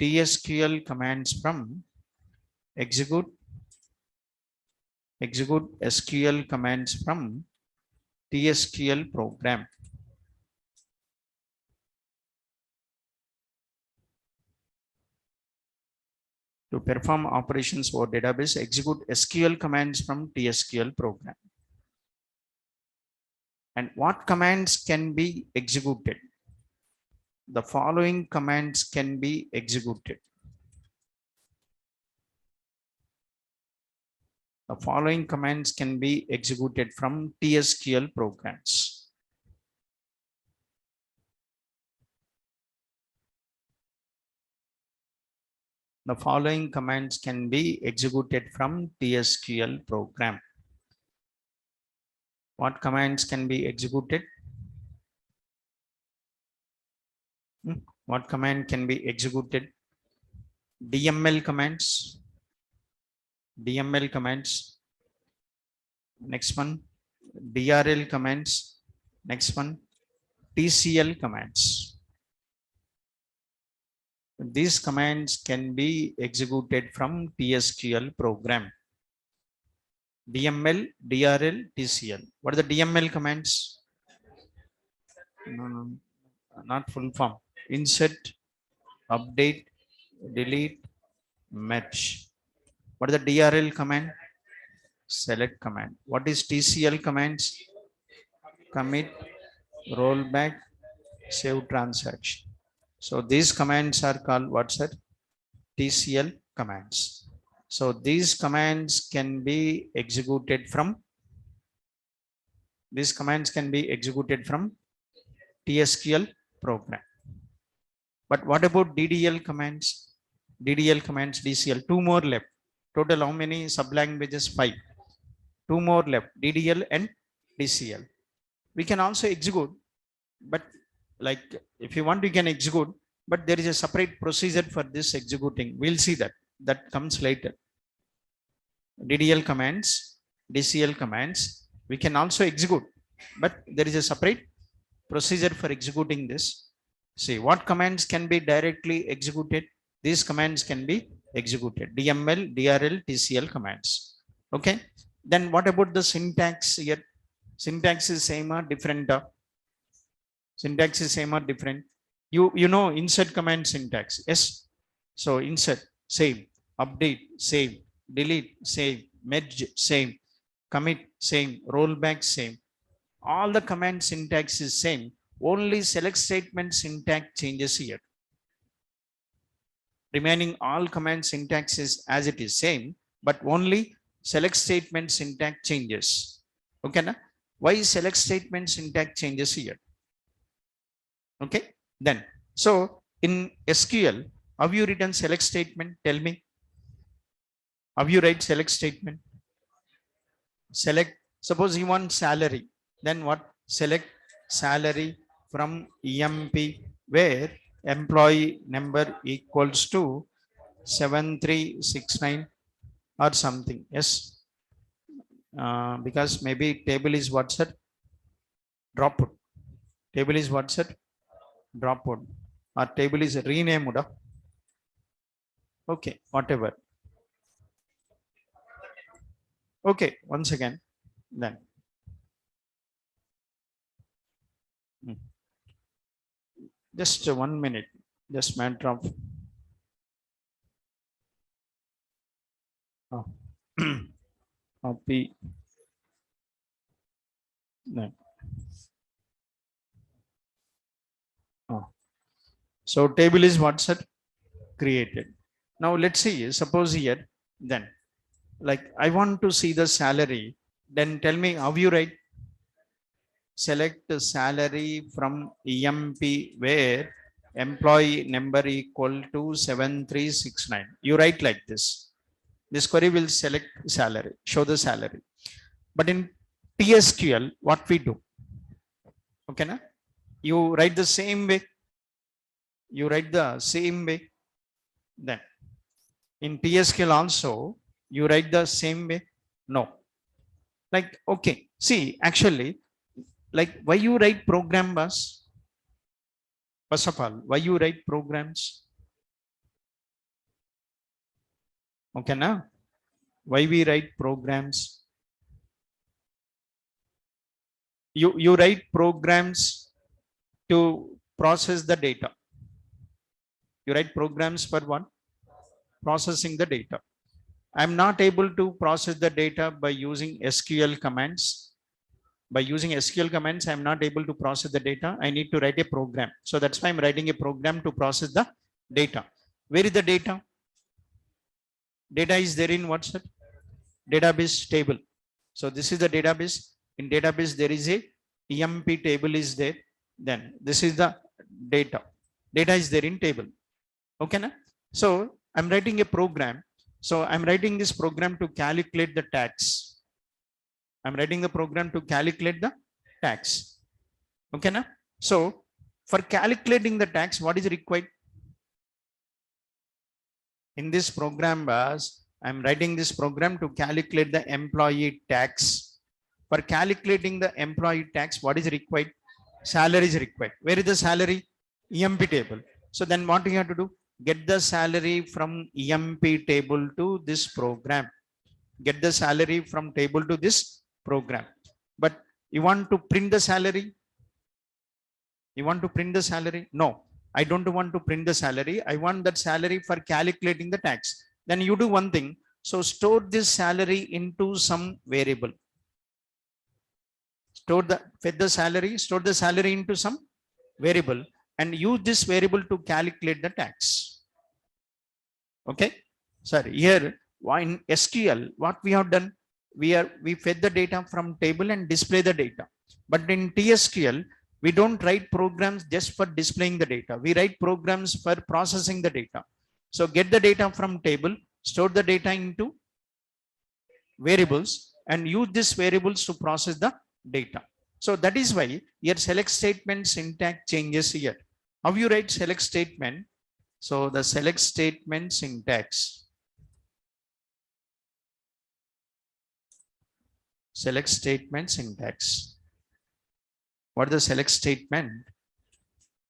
TSQL commands from execute SQL commands from TSQL program. To perform operations for database, execute SQL commands from TSQL program. And what commands can be executed? The following commands can be executed. The following commands can be executed from TSQL programs. The following commands can be executed from TSQL program. What commands can be executed? What command can be executed? DML commands. DML commands. Next one, DRL commands. Next one, TCL commands. These commands can be executed from TSQL program. DML, DRL, TCL. What are the DML commands? No, not full form. Insert, update, delete, match. What is the DRL command? Select command. What is TCL commands? Commit, rollback, save transaction. So these commands are called what's that? TCL commands. So these commands can be executed from TSQL program. But what about DDL commands? DDL commands, DCL, two more left. Total how many sub languages? 5. Two more left, DDL and DCL. We can also execute, but like if you want, you can execute, but there is a separate procedure for this executing. We'll see that comes later. DDL commands, DCL commands, we can also execute, but there is a separate procedure for executing this. See, what commands can be directly executed? These commands can be executed. DML, DRL, TCL commands. Okay. Then what about the syntax here? Syntax is same or different? Syntax is same or different? You know insert command syntax. Yes. So insert, same. Update, same. Delete, same. Merge, same. Commit, same. Rollback, same. All the command syntax is same. Only select statement syntax changes here. Remaining all command syntax is as it is same, but only select statement syntax changes. Okay, na? Why select statement syntax changes here? Okay, then so in SQL, have you written select statement? Tell me. Have you write select statement? Select, suppose you want salary, then what? Select salary from EMP where employee number equals to 7369 or something. Yes, because maybe table is what's it? Drop out. Table is what's it? Drop out. Or table is renamed. Okay, whatever. Okay, once again, then. Just 1 minute, just matter of. Oh. Copy. No. Oh. So table is what's it? Created. Now let's see, suppose here, then, like I want to see the salary, then tell me how you write. Select the salary from EMP where employee number equal to 7369. You write like this. This query will select salary, show the salary. But in TSQL, what we do? Okay, na? You write the same way. You write the same way. Then in TSQL also, you write the same way. No. Like, okay, see, actually, like why you write program bus? First of all, why you write programs? Okay, na? Why we write programs? You write programs to process the data. You write programs for what? Processing the data. I'm not able to process the data by using SQL commands. By using SQL commands, I'm not able to process the data. I need to write a program. So that's why I'm writing a program to process the data. Where is the data? Data is there in what's that? database table. So this is the database. In database there is a emp table is there. Then this is the data. Data is there in table. Okay na? So I'm writing a program. So I'm writing this program to calculate the tax. I'm writing the program to calculate the tax. Okay na? So for calculating the tax, what is required? In this program bus, I'm writing this program to calculate the employee tax. For calculating the employee tax, what is required? Salary is required. Where is the salary? EMP table. So then what you have to do? Get the salary from EMP table to this program. Get the salary from table to this program. But you want to print the salary? You want to print the salary? No, I don't want to print the salary. I want that salary for calculating the tax. Then you do one thing. So store this salary into some variable. Fed the salary, store the salary into some variable and use this variable to calculate the tax. Okay. Sorry, here in SQL, what we have done, we fed the data from table and display the data. But in TSQL, we don't write programs just for displaying the data. We write programs for processing the data. So get the data from table, store the data into variables and use these variables to process the data. So that is why your select statement syntax changes here. How you write select statement? So the select statement syntax. Select statement syntax. What is the select statement?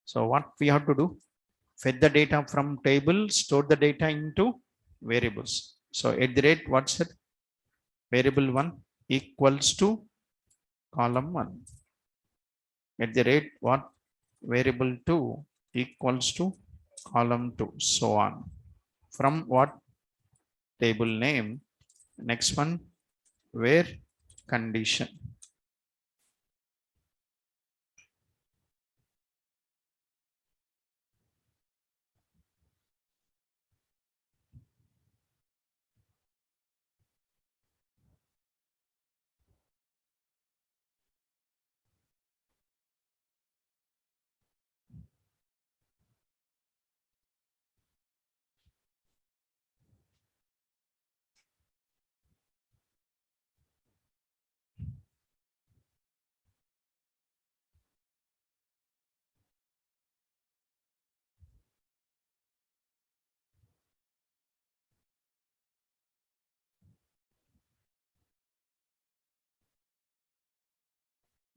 So what we have to do? Fetch the data from table, store the data into variables. So at the rate, what's it? Variable 1 equals to column 1. At the rate, what? Variable 2 equals to column 2, so on. From what? Table name. Next one, where condition.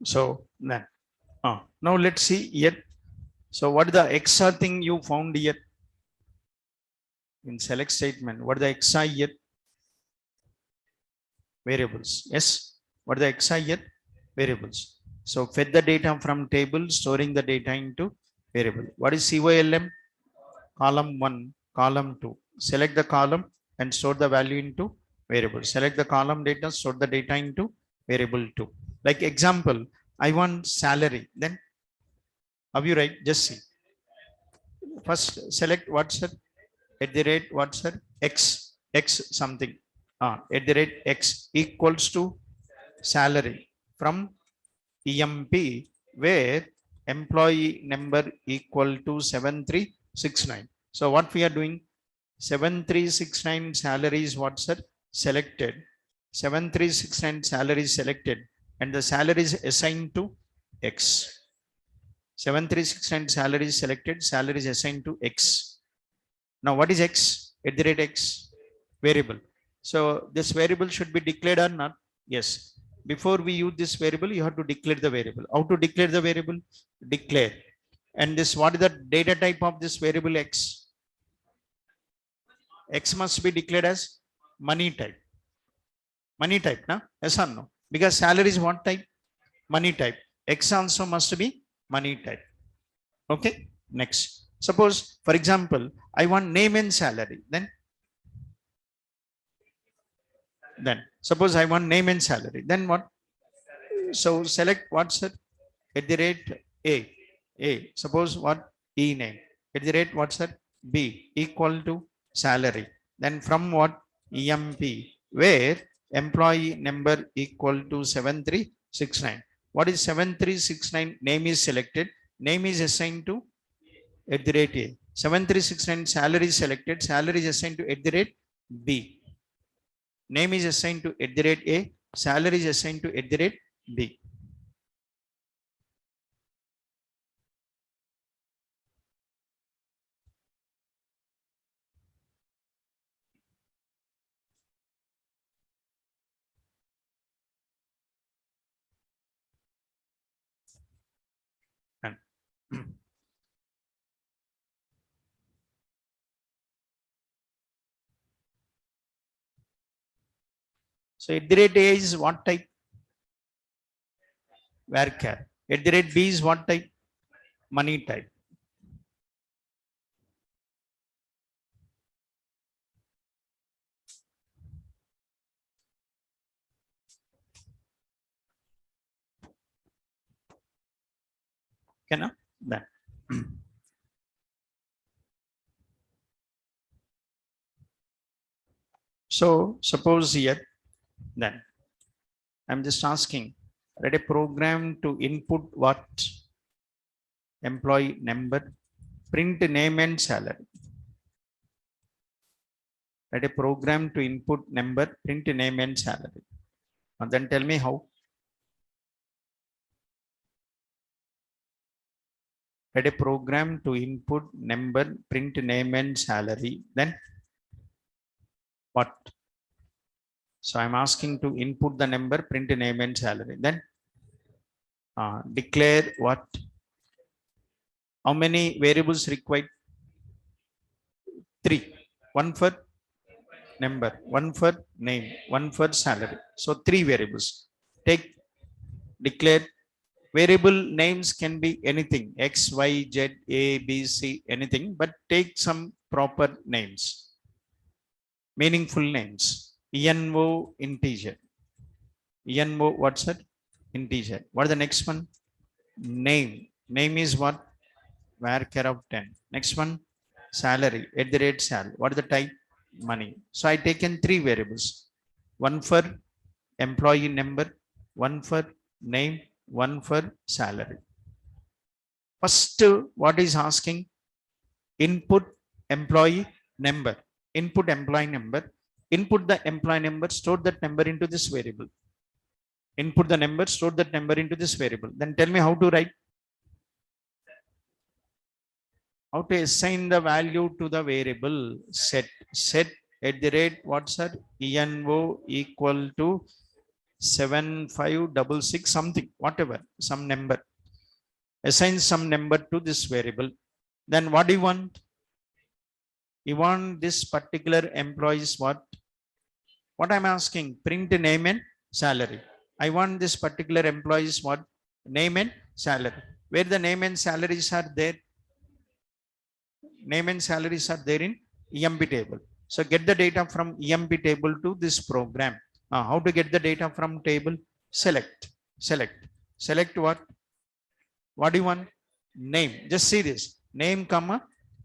So then, now let's see here. So what is the extra thing you found here in select statement? What is the extra here? Variables. Yes. What is the extra here? Variables. So fetch the data from table, storing the data into variable. What is COLM? Column 1, column 2. Select the column and store the value into variable. Select the column data, store the data into variable 2. Like example, I want salary. Then how you write? Just see. First select what's it? At the rate what's it? X something. At the rate X equals to salary from EMP, where employee number equal to 7369. So what we are doing? 7369 salary is what's it? Selected. 7369 salary is selected and the salary is assigned to X. 7369 salary is selected, salary is assigned to X. Now what is X? At the rate X, variable. So this variable should be declared or not? Yes. Before we use this variable, you have to declare the variable. How to declare the variable? Declare. And this, what is the data type of this variable X? X must be declared as money type. Money type, na? Yes or no? Because salary is what type? Money type. X also must be money type. Okay. Next. Suppose, for example, I want name and salary. Then suppose I want name and salary. Then what? So select what's it? At the rate A. Suppose what? E name. At the rate what's that? B equal to salary. Then from what? EMP, where employee number equal to 7369. What is 7369? Name is selected. Name is assigned to at the rate A. 7369 salary is selected. Salary is assigned to at the rate B. Name is assigned to at the rate A. Salary is assigned to at the rate B. And so at the rate A is what type? Varchar. At the rate B is what type? Money type. Can I? Then. So suppose here, then I'm just asking, write a program to input what? Employee number, print name and salary. Write a program to input number, print name and salary. And then tell me how. Write a program to input number, print name and salary. Then what? So I'm asking to input the number, print name and salary. Then declare what? How many variables required? 3. One for number, one for name, one for salary. So 3 variables. Take, declare. Variable names can be anything, X, Y, Z, A, B, C, anything, but take some proper names, meaningful names. ENO, integer. ENO, what's that? Integer. What is the next one? Name. Name is what? Varchar of 10. Next one, salary, at the rate sal. What is the type? Money. So I taken 3 variables. One for employee number, one for name, one for salary. First, what is asking? Input employee number. Input employee number. Input the employee number, store that number into this variable. Input the number, store that number into this variable. Then tell me how to write. How to assign the value to the variable set. Set at the rate what's that? ENO equal to 7566 something, whatever, some number. Assign some number to this variable. Then what do you want? You want this particular employee's what? What I'm asking, print name and salary. I want this particular employee's what? Name and salary. Where the name and salaries are there? Name and salaries are there in EMP table. So get the data from EMP table to this program. How to get the data from table? Select. What? What do you want? Name. Just see this. Name comma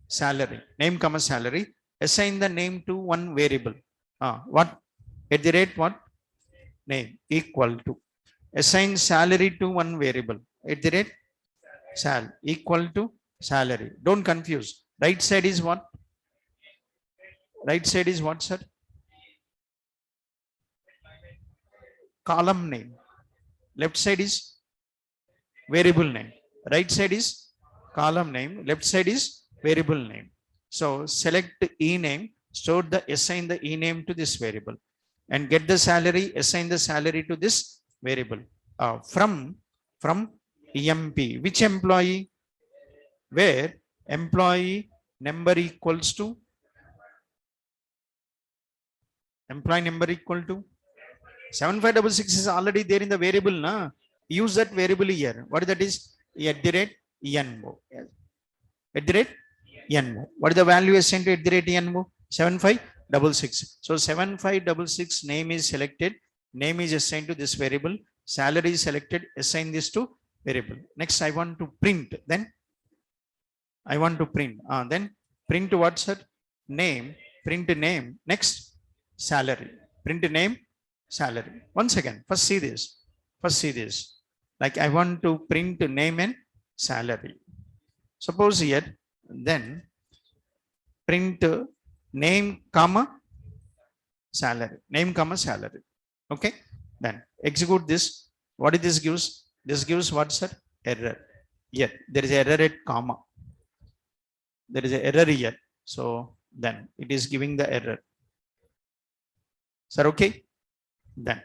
salary. Name comma salary. Assign the name to one variable. What? At the rate what? Name equal to. Assign salary to one variable. At the rate sal equal to salary. Don't confuse. Right side is what? Right side is what, sir? Column name. Left side is variable name. Right side is column name. Left side is variable name. So select e name, store the assign the e name to this variable, and get the salary. Assign the salary to this variable from EMP. Which employee? Where employee number equals to employee number equal to 7566 is already there in the variable. Na? Use that variable here. What that is? At the rate ENO. At the rate ENO. What is the value assigned to at the rate ENO? 7566. So 7566 name is selected. Name is assigned to this variable. Salary is selected. Assign this to variable. Next, I want to print. Then I want to print. Then print what's her name? Print name. Next, salary. Print name, salary. Once again, first see this. First see this. Like I want to print name and salary. Suppose here, then print name comma salary. Name comma salary. Okay. Then execute this. What is this gives? This gives what, sir? Error. Here there is error at comma. There is an error here. So then it is giving the error. Sir, okay. Then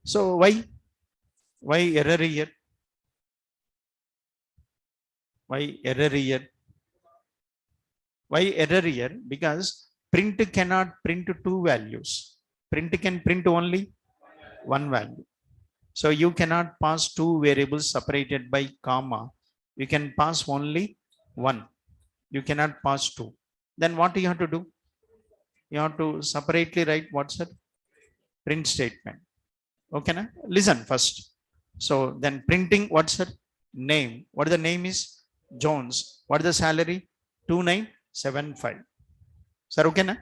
so why error here? Why error here? Why error here? Because print cannot print two values. Print can print only one value. So you cannot pass two variables separated by comma. You can pass only one. You cannot pass two. Then what you have to do? You have to separately write what's that? Print statement. Okay, na? Listen first. So then printing what's that? Name. What the name is? Jones. What is the salary? 2975. Sir, okay, na?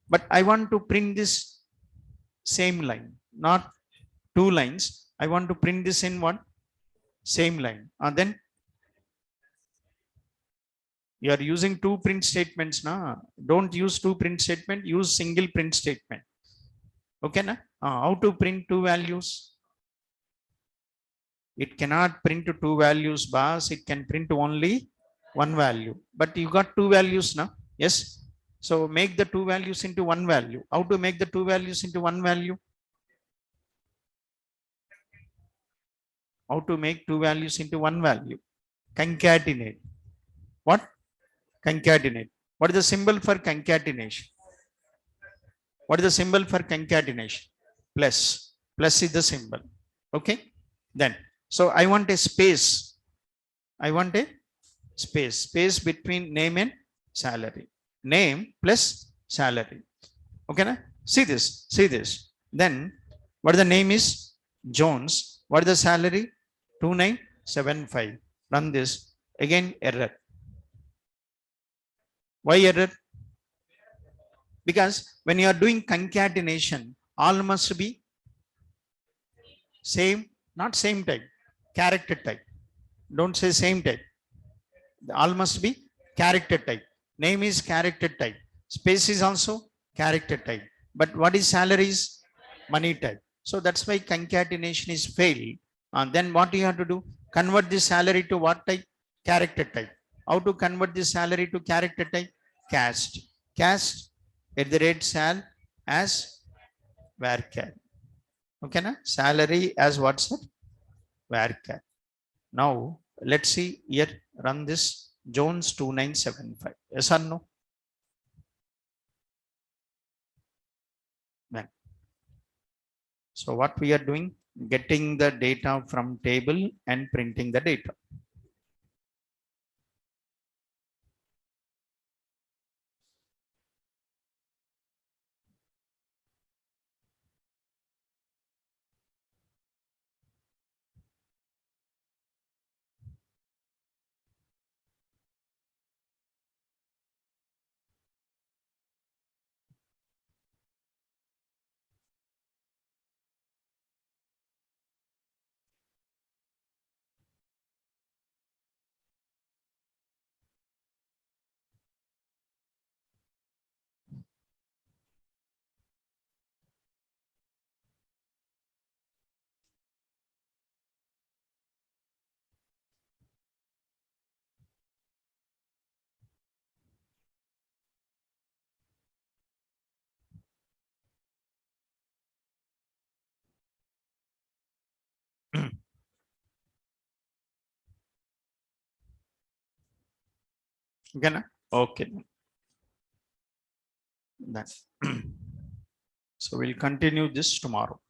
But I want to print this same line, not two lines. I want to print this in one same line. And then you are using two print statements now. Don't use two print statement, use single print statement. Okay, na? How to print two values? It cannot print two values, boss. It can print only one value. But you got two values now. Yes. So make the two values into one value. How to make the two values into one value? How to make two values into one value? Concatenate. What? Concatenate. What is the symbol for concatenation? What is the symbol for concatenation? Plus. Plus is the symbol. Okay. Then, so I want a space. I want a space. Space between name and salary. Name plus salary. Okay. Na? See this. See this. Then, what the name is? Jones. What is the salary? 2975. Run this. Again, error. Why error? Because when you are doing concatenation, all must be same, not same type, character type. Don't say same type. All must be character type. Name is character type. Space is also character type. But what is salary is money type. So that's why concatenation is failed. And then what you have to do? Convert this salary to what type? Character type. How to convert this salary to character type? Cast. Cast at the rate sal as varchar. Okay, na? Salary as what's that? Varchar. Now let's see here. Run this Jones 2975. Yes or no? Then. So what we are doing? Getting the data from table and printing the data. Okay, na? Okay. Then. So we'll continue this tomorrow.